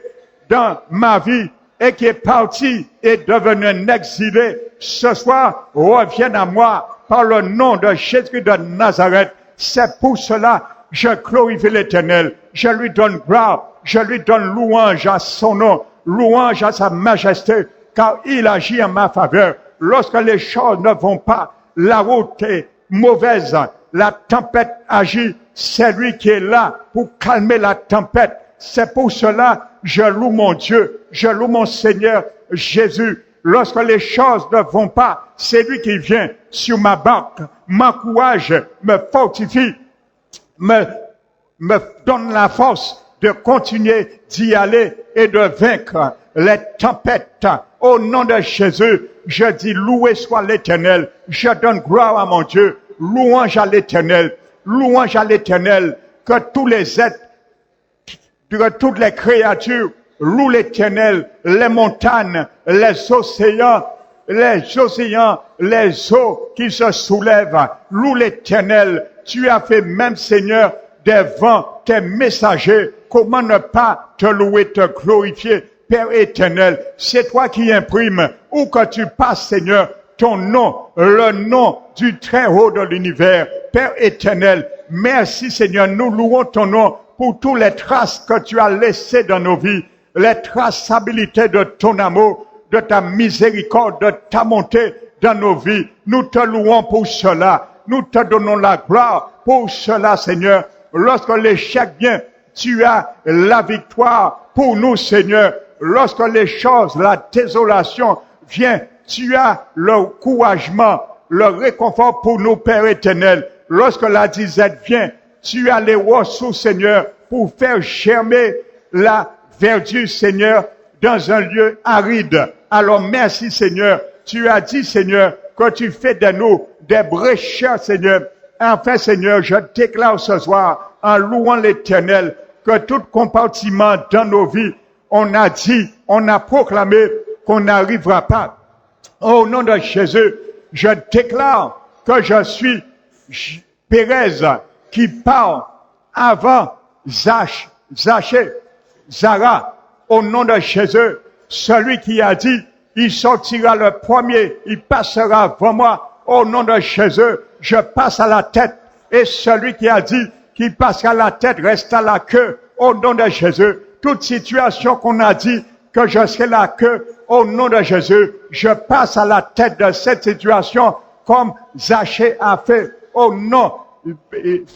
dans ma vie et qui est parti et devenu un exilé, ce soir revienne à moi par le nom de Jésus de Nazareth. C'est pour cela je glorifie l'Éternel, je lui donne gloire, je lui donne louange à son nom, louange à sa majesté, car il agit en ma faveur. Lorsque les choses ne vont pas, la route est mauvaise, la tempête agit, c'est lui qui est là pour calmer la tempête. C'est pour cela je loue mon Dieu, je loue mon Seigneur Jésus. Lorsque les choses ne vont pas, c'est lui qui vient sur ma barque, m'encourage, me fortifie, me me donne la force de continuer d'y aller et de vaincre les tempêtes. Au nom de Jésus, je dis loué soit l'Éternel. Je donne gloire à mon Dieu. Louange à l'Éternel. Louange à l'Éternel. Que tous les êtres, que toutes les créatures louent l'Éternel. Les montagnes, les océans, les eaux qui se soulèvent. Loue l'Éternel. Tu as fait même, Seigneur, des vents, tes messagers. Comment ne pas te louer, te glorifier, Père éternel? C'est toi qui imprimes, où que tu passes, Seigneur, ton nom, le nom du très haut de l'univers. Père éternel, merci, Seigneur. Nous louons ton nom pour toutes les traces que tu as laissées dans nos vies, les traçabilités de ton amour, de ta miséricorde, de ta montée dans nos vies. Nous te louons pour cela. Nous te donnons la gloire pour cela, Seigneur. Lorsque l'échec vient, tu as la victoire pour nous, Seigneur. Lorsque les choses, la désolation vient, tu as le encouragement, le réconfort pour nous, Père éternel. Lorsque la disette vient, tu as les ressources, Seigneur, pour faire germer la verdure, Seigneur, dans un lieu aride. Alors merci, Seigneur. Tu as dit, Seigneur, que tu fais de nous des brécheurs, Seigneur. Enfin, Seigneur, je déclare ce soir, en louant l'Éternel, que tout compartiment dans nos vies, on a dit, on a proclamé qu'on n'arrivera pas. Au nom de Jésus, je déclare que je suis Pérez qui part avant Zaché, Zara. Au nom de Jésus, celui qui a dit, il sortira le premier, il passera avant moi. Au nom de Jésus, je passe à la tête. Et celui qui a dit qu'il passera à la tête reste à la queue. Au nom de Jésus, toute situation qu'on a dit que je serai la queue, au nom de Jésus, je passe à la tête de cette situation comme Zaché a fait. Au nom,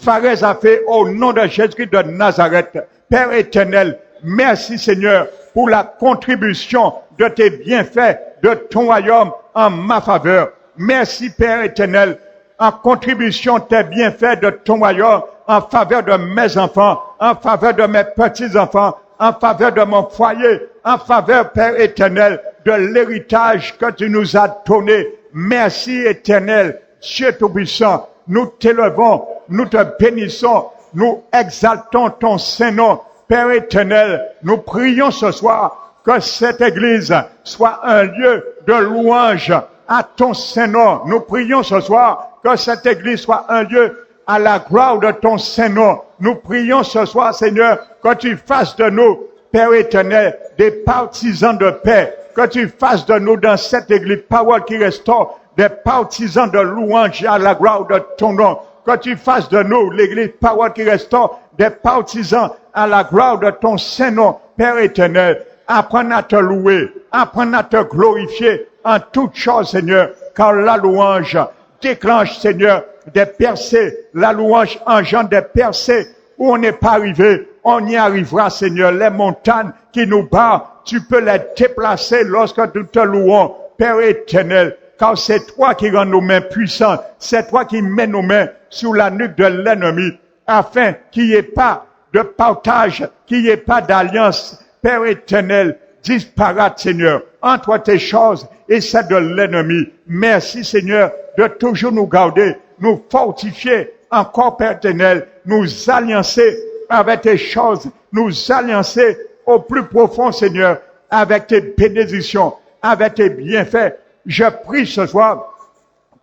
Pharez a fait au nom de Jésus-Christ de Nazareth. Père éternel, merci Seigneur pour la contribution de tes bienfaits, de ton royaume en ma faveur. Merci Père éternel, en contribution de tes bienfaits de ton royaume en faveur de mes enfants, en faveur de mes petits-enfants, en faveur de mon foyer, en faveur, Père éternel, de l'héritage que tu nous as donné. Merci éternel, Dieu Tout-Puissant, nous t'élevons, nous te bénissons, nous exaltons ton Saint-Nom. Père éternel, nous prions ce soir que cette église soit un lieu de louange à ton Saint-Nom. Nous prions ce soir que cette église soit un lieu à la gloire de ton Saint-Nom. Nous prions ce soir, Seigneur, que tu fasses de nous, Père éternel, des partisans de paix. Que tu fasses de nous dans cette église, parole qui restaure, des partisans de louange à la gloire de ton nom. Que tu fasses de nous, l'église, parole qui restaure, des partisans à la gloire de ton Saint-Nom, Père éternel. Apprends à te louer, apprends à te glorifier en toutes choses, Seigneur, car la louange déclenche, Seigneur, des percées. La louange engendre des percées où on n'est pas arrivé. On y arrivera, Seigneur. Les montagnes qui nous barrent, tu peux les déplacer lorsque nous te louons, Père éternel, car c'est toi qui rends nos mains puissantes. C'est toi qui mets nos mains sous la nuque de l'ennemi, afin qu'il n'y ait pas de partage, qu'il n'y ait pas d'alliance, Père éternel, disparate, Seigneur, entre tes choses et celles de l'ennemi. Merci, Seigneur, de toujours nous garder, nous fortifier encore, Père éternel, nous alliancer avec tes choses, nous alliancer au plus profond, Seigneur, avec tes bénédictions, avec tes bienfaits. Je prie ce soir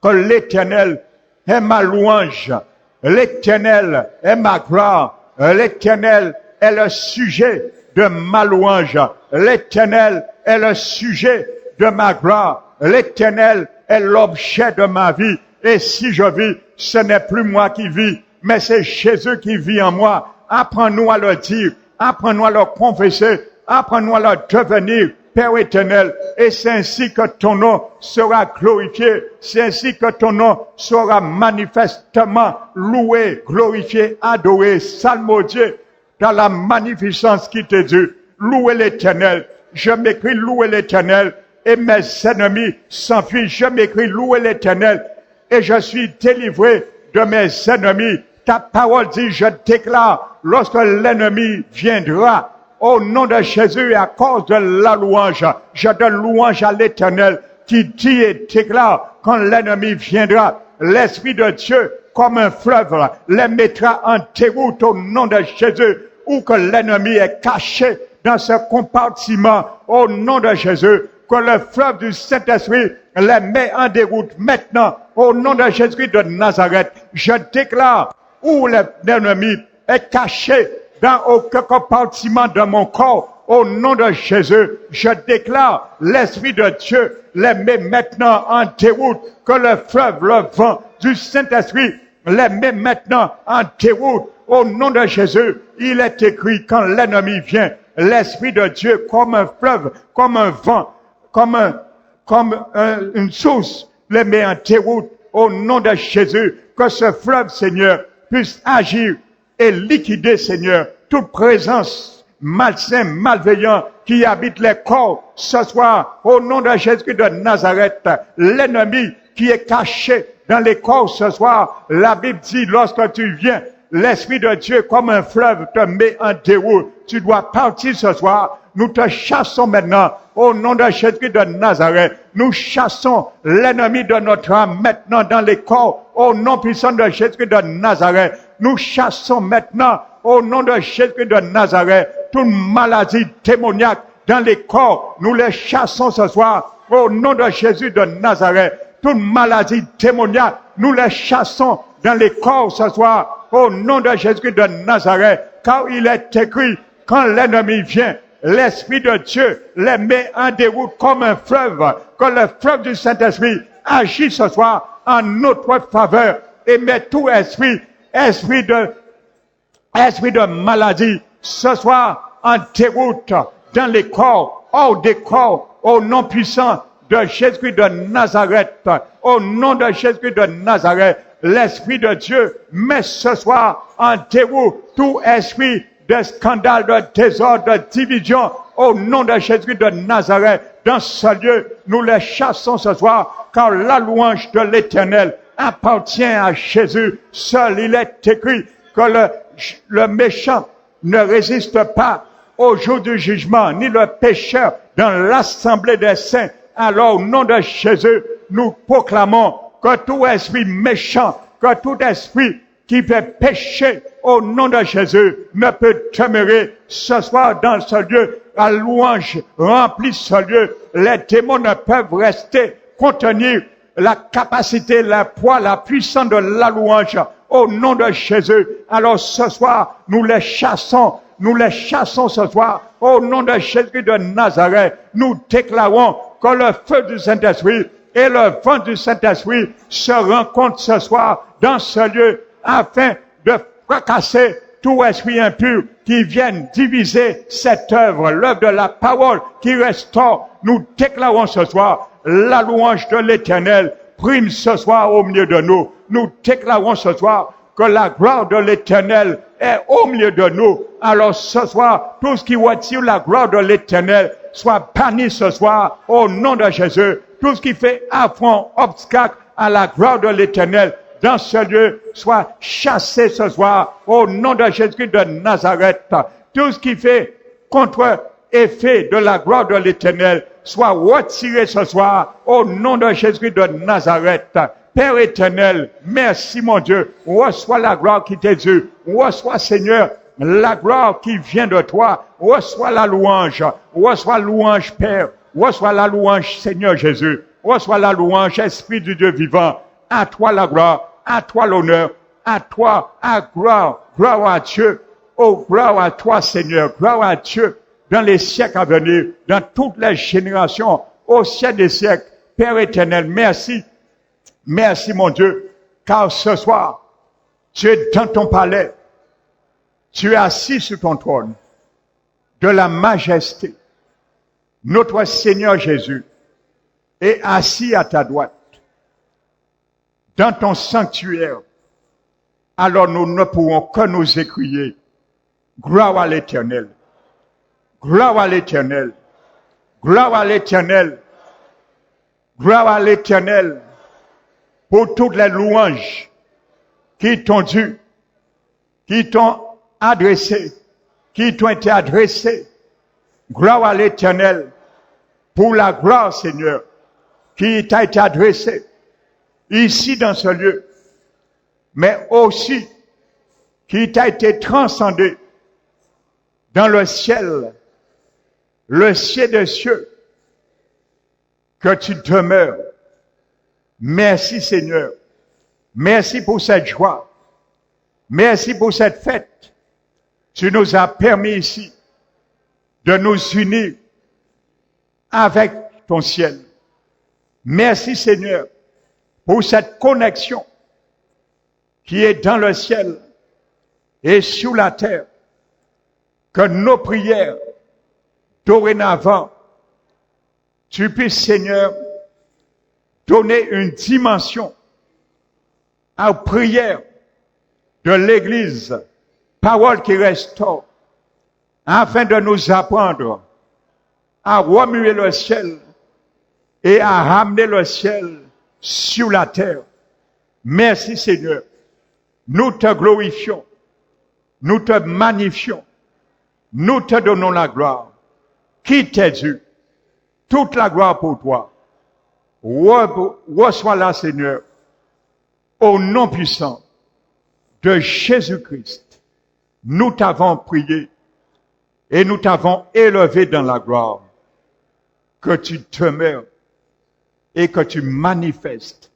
que l'Éternel est ma louange, l'Éternel est ma gloire, l'Éternel est le sujet de ma louange, l'Éternel est le sujet de ma gloire, l'Éternel est l'objet de ma vie. Et si je vis, ce n'est plus moi qui vis, mais c'est Jésus qui vit en moi. Apprends-nous à le dire, apprends-nous à le confesser, apprends-nous à le devenir, Père éternel. Et c'est ainsi que ton nom sera glorifié, c'est ainsi que ton nom sera manifestement loué, glorifié, adoré, salmodié, dans la magnificence qui t'est due. Louez l'Éternel. Je m'écris louer l'Éternel et mes ennemis s'enfuient. Je m'écris louer l'Éternel et je suis délivré de mes ennemis. Ta parole dit, je déclare, lorsque l'ennemi viendra, au nom de Jésus, à cause de la louange, je donne louange à l'Éternel qui dit et déclare, quand l'ennemi viendra, l'Esprit de Dieu, comme un fleuve, les mettra en déroute au nom de Jésus, où que l'ennemi est caché dans ce compartiment, au nom de Jésus, que le fleuve du Saint-Esprit les met en déroute maintenant, au nom de Jésus de Nazareth. Je déclare où l'ennemi est caché dans aucun compartiment de mon corps, au nom de Jésus, je déclare l'Esprit de Dieu les met maintenant en déroute, que le fleuve, le vent du Saint-Esprit les met maintenant en déroute, au nom de Jésus. Il est écrit, quand l'ennemi vient, l'Esprit de Dieu, comme un fleuve, comme un vent, une source, les met en déroute, au nom de Jésus, que ce fleuve, Seigneur, puisse agir et liquider, Seigneur, toute présence malsain, malveillant, qui habite les corps ce soir, au nom de Jésus de Nazareth. L'ennemi qui est caché dans les corps ce soir, la Bible dit, lorsque tu viens, l'Esprit de Dieu, comme un fleuve, te met en déroute. Tu dois partir ce soir. Nous te chassons maintenant, au nom de Jésus de Nazareth. Nous chassons l'ennemi de notre âme maintenant dans les corps, au nom puissant de Jésus de Nazareth. Nous chassons maintenant, au nom de Jésus de Nazareth, toute maladie démoniaque dans les corps. Nous les chassons ce soir, au nom de Jésus de Nazareth. Toute maladie démoniaque, nous les chassons dans les corps ce soir, au nom de Jésus de Nazareth. Car il est écrit, quand l'ennemi vient, l'Esprit de Dieu les met en déroute comme un fleuve, que le fleuve du Saint-Esprit agit ce soir en notre faveur et met tout esprit de maladie ce soir en déroute dans les corps, hors des corps, au nom puissant de Jésus de Nazareth, au nom de Jésus de Nazareth. L'Esprit de Dieu met ce soir en déroute tout esprit de scandale, de désordre, de division, au nom de Jésus de Nazareth. Dans ce lieu, nous les chassons ce soir, car la louange de l'Éternel appartient à Jésus. Seul il est écrit que le méchant ne résiste pas au jour du jugement, ni le pécheur dans l'assemblée des saints. Alors, au nom de Jésus, nous proclamons que tout esprit méchant, que tout esprit qui fait pécher au nom de Jésus ne peut demeurer ce soir dans ce lieu. La louange remplit ce lieu. Les démons ne peuvent rester, contenir la capacité, le poids, la puissance de la louange au nom de Jésus. Alors ce soir, nous les chassons ce soir au nom de Jésus de Nazareth. Nous déclarons que le feu du Saint-Esprit et le vent du Saint-Esprit se rencontrent ce soir dans ce lieu afin de fracasser tout esprit impur qui vienne diviser cette œuvre, l'œuvre de la parole qui restaure. Nous déclarons ce soir la louange de l'Éternel prime ce soir au milieu de nous. Nous déclarons ce soir que la gloire de l'Éternel est au milieu de nous. Alors ce soir, tout ce qui retire la gloire de l'Éternel soit banni ce soir au nom de Jésus. Tout ce qui fait affront, obstacle à la gloire de l'Éternel dans ce lieu soit chassé ce soir au nom de Jésus de Nazareth. Tout ce qui fait contre-effet de la gloire de l'Éternel soit retiré ce soir au nom de Jésus de Nazareth. Père éternel, merci mon Dieu, reçois la gloire qui t'est due, reçois Seigneur la gloire qui vient de toi, reçois la louange Père, reçois la louange Seigneur Jésus, reçois la louange Esprit du Dieu vivant, à toi la gloire, à toi l'honneur, à toi, gloire à Dieu, oh gloire à toi Seigneur, gloire à Dieu dans les siècles à venir, dans toutes les générations, au siècle des siècles. Père éternel, merci. Merci mon Dieu, car ce soir, tu es dans ton palais, tu es assis sur ton trône, de la majesté. Notre Seigneur Jésus est assis à ta droite, dans ton sanctuaire. Alors nous ne pourrons que nous écrier, gloire à l'Éternel, gloire à l'Éternel, gloire à l'Éternel, gloire à l'Éternel, pour toutes les louanges qui t'ont dû, qui t'ont adressé, qui t'ont été adressés. Gloire à l'Éternel pour la gloire, Seigneur, qui t'a été adressée ici dans ce lieu, mais aussi qui t'a été transcendé dans le ciel des cieux, que tu demeures. Merci Seigneur. Merci pour cette joie. Merci pour cette fête. Tu nous as permis ici de nous unir avec ton ciel. Merci Seigneur pour cette connexion qui est dans le ciel et sur la terre. Que nos prières, dorénavant, tu puisses Seigneur donner une dimension aux prières de l'Église, parole qui restaure, afin de nous apprendre à remuer le ciel et à ramener le ciel sur la terre. Merci Seigneur. Nous te glorifions, nous te magnifions, nous te donnons la gloire. Qui t'est dû? Toute la gloire pour toi. Reçois-la Seigneur, au nom puissant de Jésus-Christ. Nous t'avons prié et nous t'avons élevé dans la gloire. Que tu demeures et que tu manifestes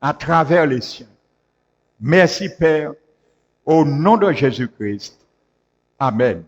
à travers les siens. Merci Père, au nom de Jésus-Christ. Amen.